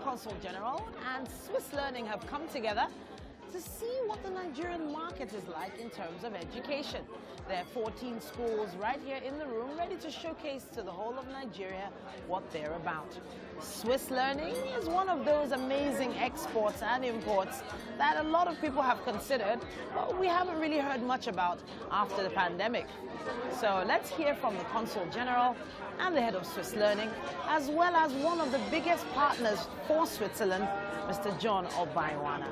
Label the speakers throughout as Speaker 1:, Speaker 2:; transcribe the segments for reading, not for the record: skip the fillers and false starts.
Speaker 1: Consul General and Swiss Learning have come together to see what the Nigerian market is like in terms of education. There are 14 schools right here in the room ready to showcase to the whole of Nigeria what they're about. Swiss Learning is one of those amazing exports and imports that a lot of people have considered, but we haven't really heard much about after the pandemic. So let's hear from the Consul General and the head of Swiss Learning, as well as one of the biggest partners for Switzerland, Mr. John Obaiwana.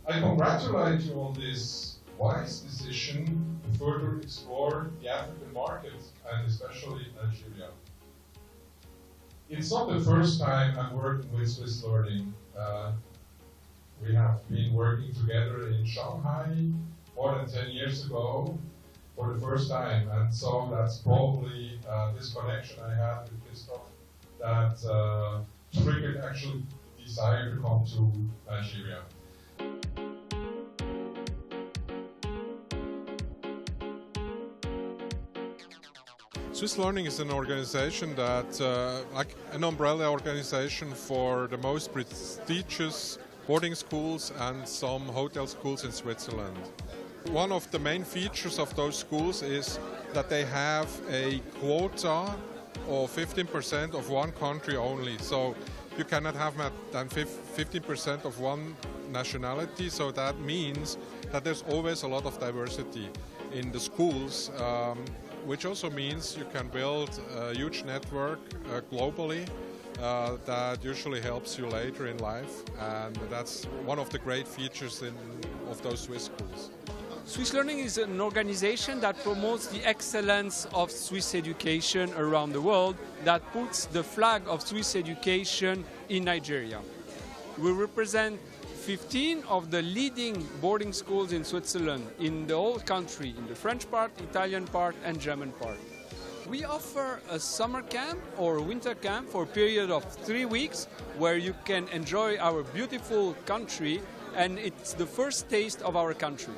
Speaker 2: I congratulate you on this wise decision to further explore the African market, and especially Nigeria. It's not the first time I'm working with Swiss Learning. We have been working together in Shanghai more than 10 years ago for the first time, and so that's probably this connection I had with Christoph that triggered actually the desire to come to Nigeria. Swiss Learning is an organization that, like an umbrella organization for the most prestigious boarding schools and some hotel schools in Switzerland. One of the main features of those schools is that they have a quota of 15% of one country only. So you cannot have more than 15% of one nationality, so that means that there's always a lot of diversity in the schools, which also means you can build a huge network globally that usually helps you later in life, and that's one of the great features of those Swiss schools.
Speaker 3: Swiss Learning is an organization that promotes the excellence of Swiss education around the world, that puts the flag of Swiss education in Nigeria. We represent 15 of the leading boarding schools in Switzerland, in the whole country, in the French part, Italian part, and German part. We offer a summer camp or winter camp for a period of 3 weeks where you can enjoy our beautiful country, and it's the first taste of our country.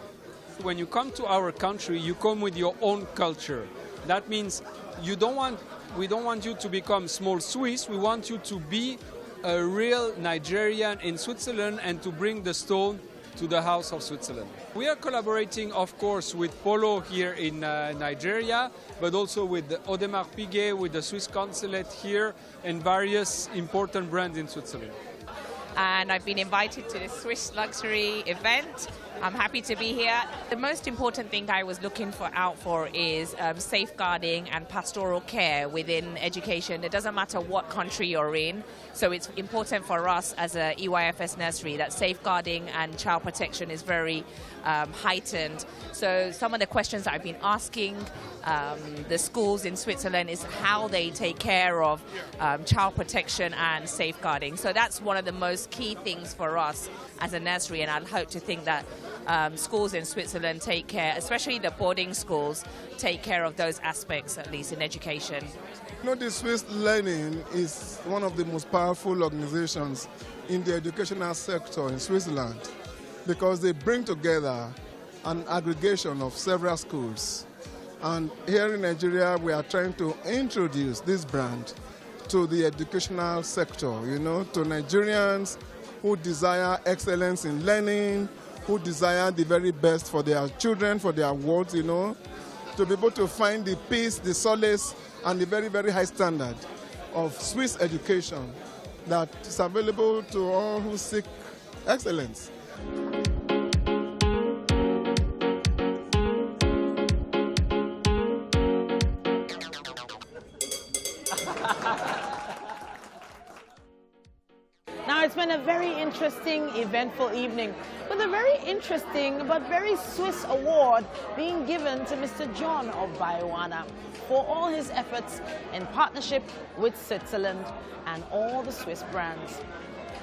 Speaker 3: When you come to our country, you come with your own culture. That means we don't want you to become small Swiss, we want you to be a real Nigerian in Switzerland and to bring the stone to the house of Switzerland. We are collaborating, of course, with Polo here in Nigeria, but also with Audemars Piguet, with the Swiss consulate here, and various important brands in Switzerland.
Speaker 4: And I've been invited to this Swiss luxury event. I'm happy to be here. The most important thing I was looking out for is safeguarding and pastoral care within education. It doesn't matter what country you're in, so it's important for us as a EYFS nursery that safeguarding and child protection is very heightened. So some of the questions that I've been asking the schools in Switzerland is how they take care of child protection and safeguarding. So that's one of the most key things for us as a nursery, and I'd hope to think that schools in Switzerland take care, especially the boarding schools, take care of those aspects, at least in education.
Speaker 5: You know, the Swiss Learning is one of the most powerful organizations in the educational sector in Switzerland because they bring together an aggregation of several schools. And here in Nigeria, we are trying to introduce this brand to the educational sector, you know, to Nigerians who desire excellence in learning, who desire the very best for their children, for their world, you know, to be able to find the peace, the solace, and the very, very high standard of Swiss education that is available to all who seek excellence.
Speaker 1: Now, it's been a very interesting, eventful evening with a very interesting but very Swiss award being given to Mr. John Obaiwana for all his efforts in partnership with Switzerland and all the Swiss brands.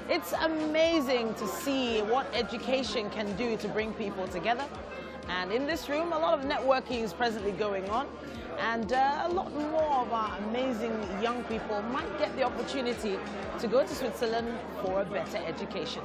Speaker 1: It's amazing to see what education can do to bring people together. And in this room, a lot of networking is presently going on. And a lot more of our amazing young people might get the opportunity to go to Switzerland for a better education.